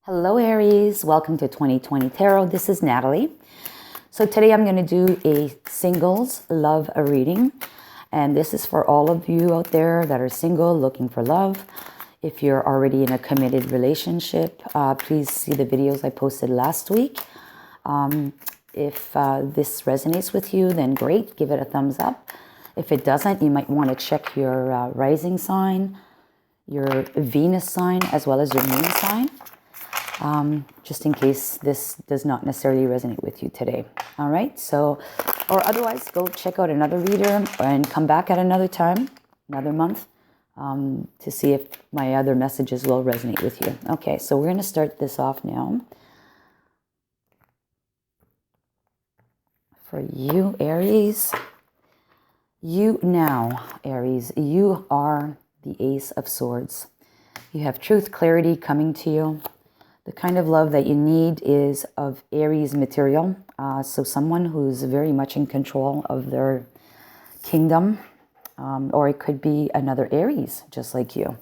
Hello Aries, welcome to 2020 Tarot. This is Natalie. So today I'm going to do a singles love reading. And this is for all of you out there that are single, looking for love. If you're already in a committed relationship, please see the videos I posted last week. If this resonates with you, then great, give it a thumbs up. If it doesn't, you might want to check your rising sign, your Venus sign, as well as your moon sign. Just in case this does not necessarily resonate with you today. All right, so, or otherwise, go check out another reader and come back at another time, another month, to see if my other messages will resonate with you. Okay, so we're going to start this off now. For you, Aries, Aries, you are the Ace of Swords. You have truth, clarity coming to you. The kind of love that you need is of Aries material. So someone who's very much in control of their kingdom. Or it could be another Aries, just like you.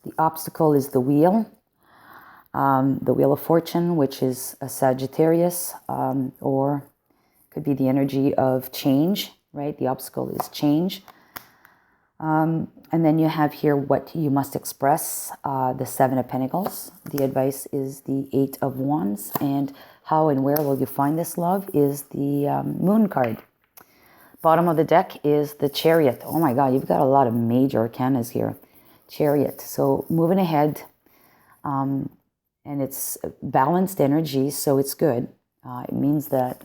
The obstacle is the wheel of fortune, which is a Sagittarius. Or could be the energy of change, right? The obstacle is change. And then you have here what you must express, the Seven of Pentacles. The advice is the Eight of Wands. And how and where will you find this love is the Moon card. Bottom of the deck is the Chariot. Oh my God, you've got a lot of major arcanas here. Chariot. So moving ahead. And it's balanced energy, so it's good. It means that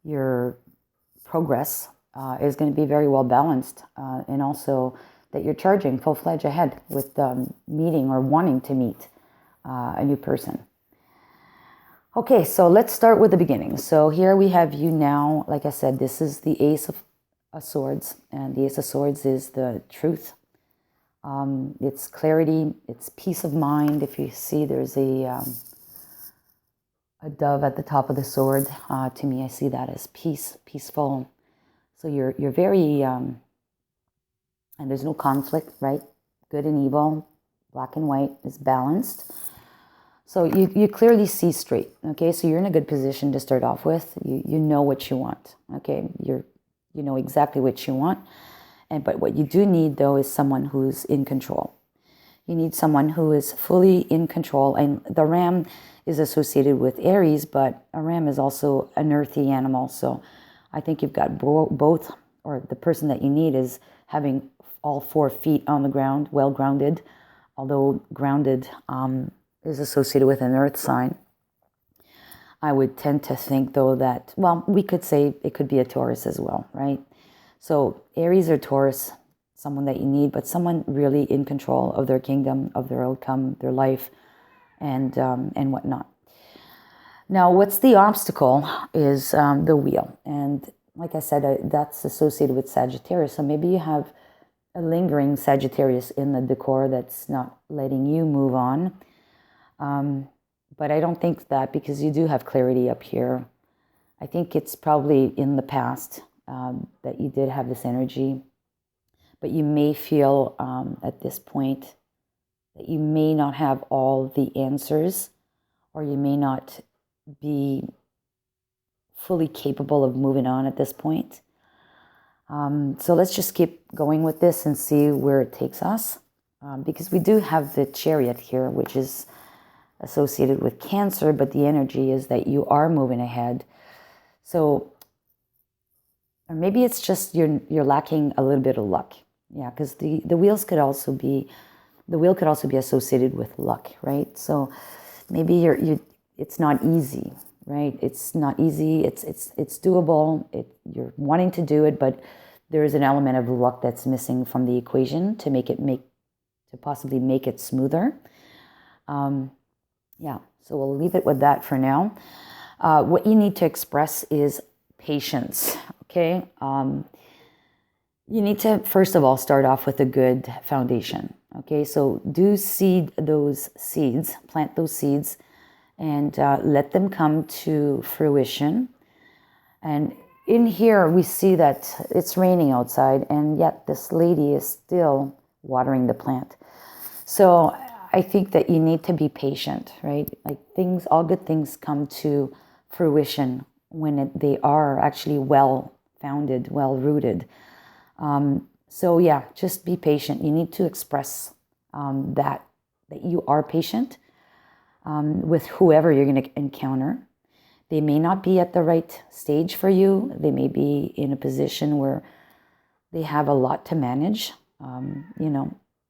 your progress is going to be very well balanced, and also that you're charging full-fledged ahead with meeting or wanting to meet a new person. Okay, so let's start with the beginning. So here we have you now. Like I said, this is the Ace of Swords, and the Ace of Swords is the truth. It's clarity, it's peace of mind. If you see there's a dove at the top of the sword, to me I see that as peace, peaceful. So you're very, and there's no conflict, right? Good and evil, black and white is balanced. So you clearly see straight, okay? So you're in a good position to start off with. You know what you want, okay? You know exactly what you want. But what you do need, though, is someone who's in control. You need someone who is fully in control. And the ram is associated with Aries, but a ram is also an earthy animal. So I think you've got both, or the person that you need is having all 4 feet on the ground, well grounded, although grounded is associated with an earth sign. I would tend to think, though, that, well, we could say it could be a Taurus as well, right? So Aries or Taurus, someone that you need, but someone really in control of their kingdom, of their outcome, their life, and whatnot. Now, what's the obstacle is the wheel. And like I said, that's associated with Sagittarius. So maybe you have a lingering Sagittarius in the decor that's not letting you move on. But I don't think that, because you do have clarity up here. I think it's probably in the past that you did have this energy. But you may feel at this point that you may not have all the answers, or you may not be fully capable of moving on at this point. So let's just keep going with this and see where it takes us. Because we do have the Chariot here, which is associated with Cancer, but the energy is that you are moving ahead. So, or maybe it's just you're lacking a little bit of luck. Yeah, because the wheel could also be associated with luck, right? So maybe it's not easy, right? It's not easy. It's doable. You're wanting to do it, but there is an element of luck that's missing from the equation to possibly make it smoother. Yeah, so we'll leave it with that for now. What you need to express is patience, okay? You need to, first of all, start off with a good foundation, okay? So do seed those seeds, plant those seeds, and let them come to fruition. And in here, we see that it's raining outside, and yet this lady is still watering the plant. So I think that you need to be patient, right? Like all good things come to fruition when they are actually well-founded, well-rooted. So yeah, just be patient. You need to express that you are patient with whoever you're going to encounter. They may not be at the right stage for you. They may be in a position where they have a lot to manage.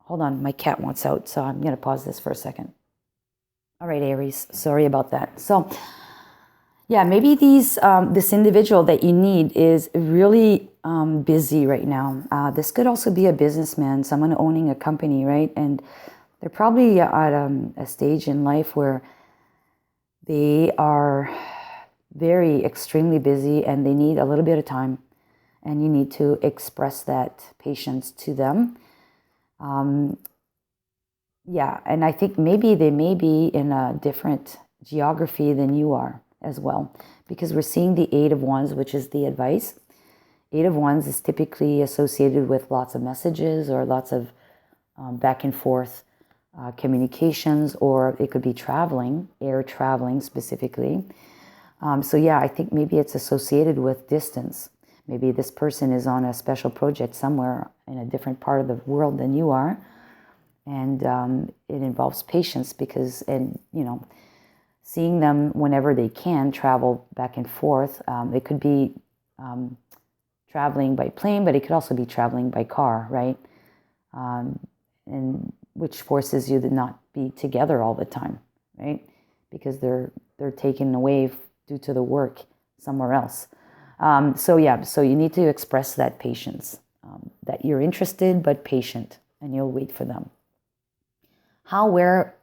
Hold on, my cat wants out, so I'm going to pause this for a second. All right, Aries, sorry about that. So yeah, maybe this individual that you need is really busy right now. This could also be a businessman, someone owning a company, right? And they're probably at a stage in life where they are extremely busy and they need a little bit of time. And you need to express that patience to them. Yeah, and I think maybe they may be in a different geography than you are as well, because we're seeing the Eight of Wands, which is the advice. Eight of Wands is typically associated with lots of messages or lots of back and forth communications, or it could be traveling, air traveling specifically. So yeah, I think maybe it's associated with distance. Maybe this person is on a special project somewhere in a different part of the world than you are. And it involves patience because, seeing them whenever they can travel back and forth. It could be traveling by plane, but it could also be traveling by car, right? And which forces you to not be together all the time, right? Because they're taken away due to the work somewhere else. So you need to express that patience, that you're interested but patient, and you'll wait for them. Where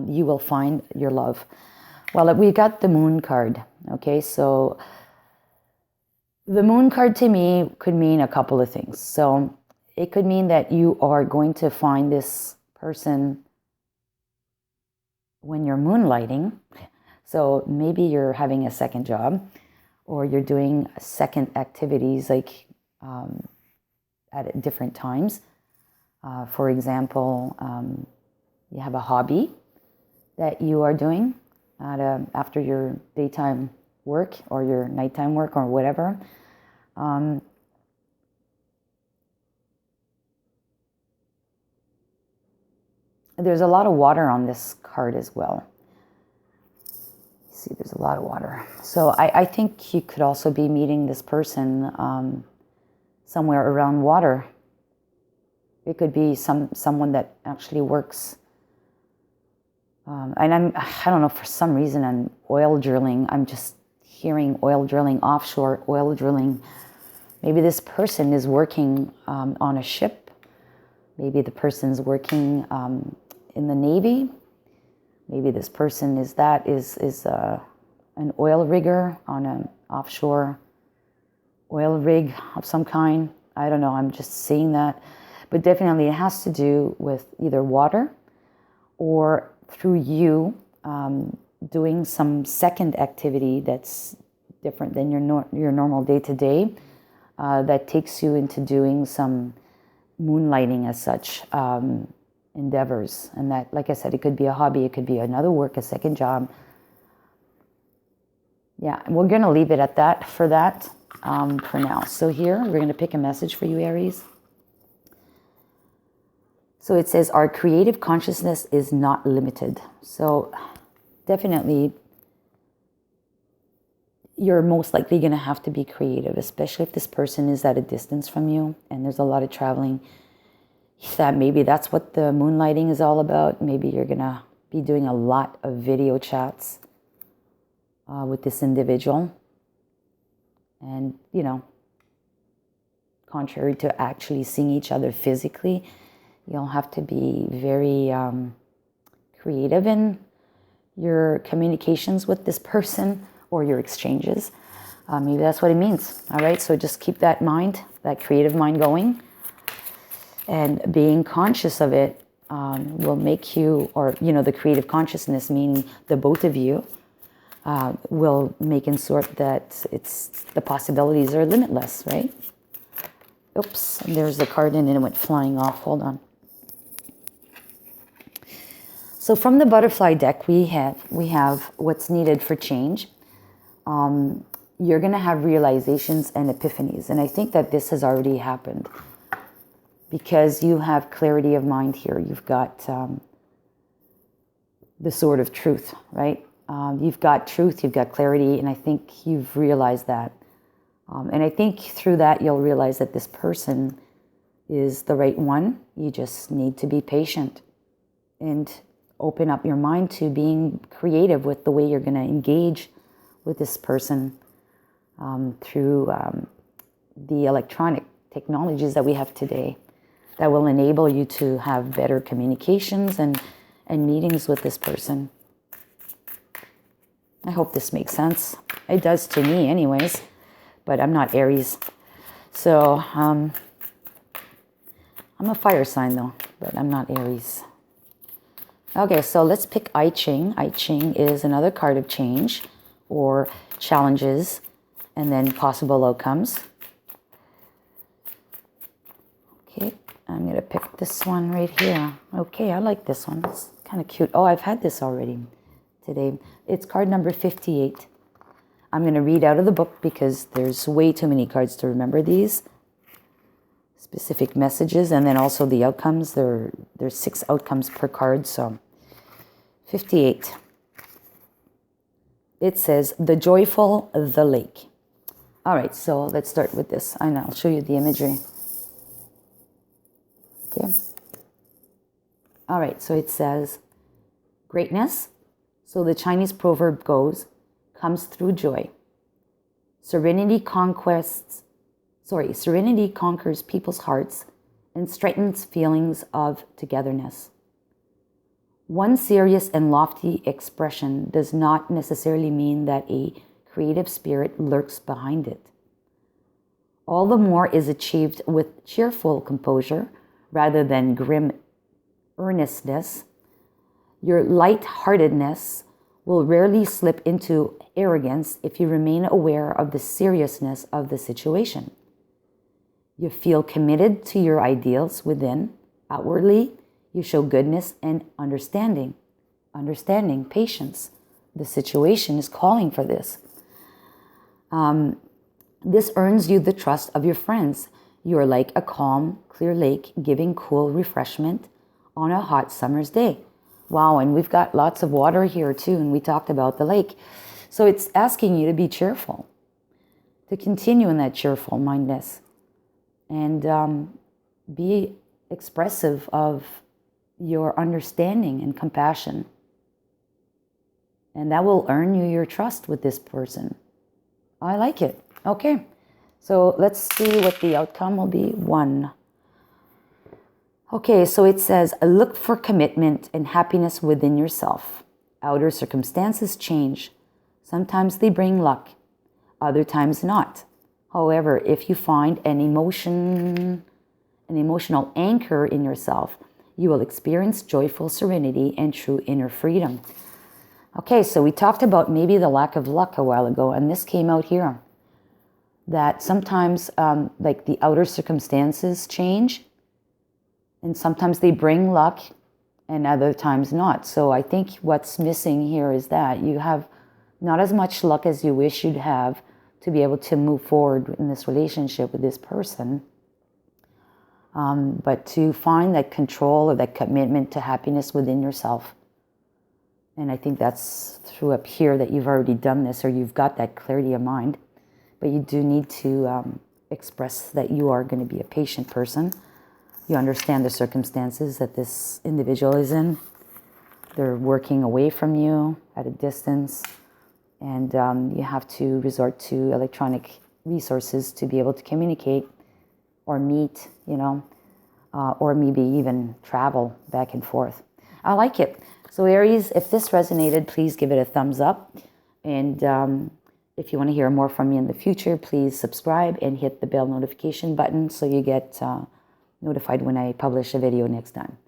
you will find your love. Well, we got the Moon card, okay? So the Moon card to me could mean a couple of things. So it could mean that you are going to find this person when you're moonlighting. So maybe you're having a second job, or you're doing second activities like at different times. For example, you have a hobby that you are doing after your daytime work or your nighttime work or whatever. There's a lot of water on this card as well. See, there's a lot of water. So I think you could also be meeting this person somewhere around water. It could be someone that actually works. And I don't know, for some reason I'm oil drilling. I'm just hearing oil drilling, offshore oil drilling. Maybe this person is working on a ship. Maybe the person's working in the Navy. Maybe this person is an oil rigger on an offshore oil rig of some kind. I don't know, I'm just seeing that. But definitely it has to do with either water or through you doing some second activity that's different than your normal day-to-day, that takes you into doing some moonlighting as such endeavors. And that, like I said, it could be a hobby, it could be another work, a second job. Yeah, we're going to leave it at that for now. So here, we're going to pick a message for you, Aries. So it says, our creative consciousness is not limited. So definitely, you're most likely going to have to be creative, especially if this person is at a distance from you and there's a lot of traveling. That maybe that's what the moonlighting is all about. Maybe you're going to be doing a lot of video chats with this individual. And, contrary to actually seeing each other physically, you'll have to be very creative in your communications with this person or your exchanges. Maybe that's what it means. All right, so just keep that mind, that creative mind going. And being conscious of it will make you, or, the creative consciousness, meaning the both of you, will make in sort that the possibilities are limitless, right? Oops, there's the card and it went flying off. Hold on. So from the butterfly deck, we have what's needed for change. You're going to have realizations and epiphanies. And I think that this has already happened because you have clarity of mind here. You've got the sword of truth, right? You've got truth, you've got clarity, and I think you've realized that. And I think through that, you'll realize that this person is the right one. You just need to be patient and open up your mind to being creative with the way you're going to engage with this person through the electronic technologies that we have today that will enable you to have better communications and meetings with this person. I hope this makes sense. It does to me anyways, but I'm not Aries. So I'm a fire sign though, but I'm not Aries. Okay, so let's pick I Ching. I Ching is another card of change or challenges and then possible outcomes. Okay, I'm going to pick this one right here. Okay, I like this one. It's kind of cute. Oh, I've had this already today. It's card number 58. I'm going to read out of the book because there's way too many cards to remember these specific messages, and then also the outcomes. There's 6 outcomes per card, so 58. It says, the joyful, the lake. All right, so let's start with this. And I'll show you the imagery. Okay. All right, so it says, greatness. So the Chinese proverb goes, comes through joy. Serenity conquers people's hearts and strengthens feelings of togetherness. One serious and lofty expression does not necessarily mean that a creative spirit lurks behind it. All the more is achieved with cheerful composure rather than grim earnestness. Your light-heartedness will rarely slip into arrogance if you remain aware of the seriousness of the situation. You feel committed to your ideals within. Outwardly, you show goodness and understanding, patience. The situation is calling for this. This earns you the trust of your friends. You are like a calm, clear lake giving cool refreshment on a hot summer's day. Wow, and we've got lots of water here too, and we talked about the lake. So it's asking you to be cheerful, to continue in that cheerful mindedness, and be expressive of your understanding and compassion. And that will earn you your trust with this person. I like it. Okay, so let's see what the outcome will be. 1. Okay, so it says, look for commitment and happiness within yourself. Outer circumstances change. Sometimes they bring luck, other times not. However, if you find an emotional anchor in yourself, you will experience joyful serenity and true inner freedom. Okay, so we talked about maybe the lack of luck a while ago, and this came out here. That sometimes like the outer circumstances change, and sometimes they bring luck and other times not. So I think what's missing here is that you have not as much luck as you wish you'd have to be able to move forward in this relationship with this person. But to find that control or that commitment to happiness within yourself. And I think that's through up here that you've already done this, or you've got that clarity of mind. But you do need to express that you are going to be a patient person. You understand the circumstances that this individual is in. They're working away from you at a distance. And you have to resort to electronic resources to be able to communicate or meet, or maybe even travel back and forth. I like it. So Aries, if this resonated, please give it a thumbs up. And if you want to hear more from me in the future, please subscribe and hit the bell notification button so you get notified when I publish a video next time.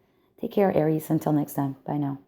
Take care, Aries. Until next time. Bye now.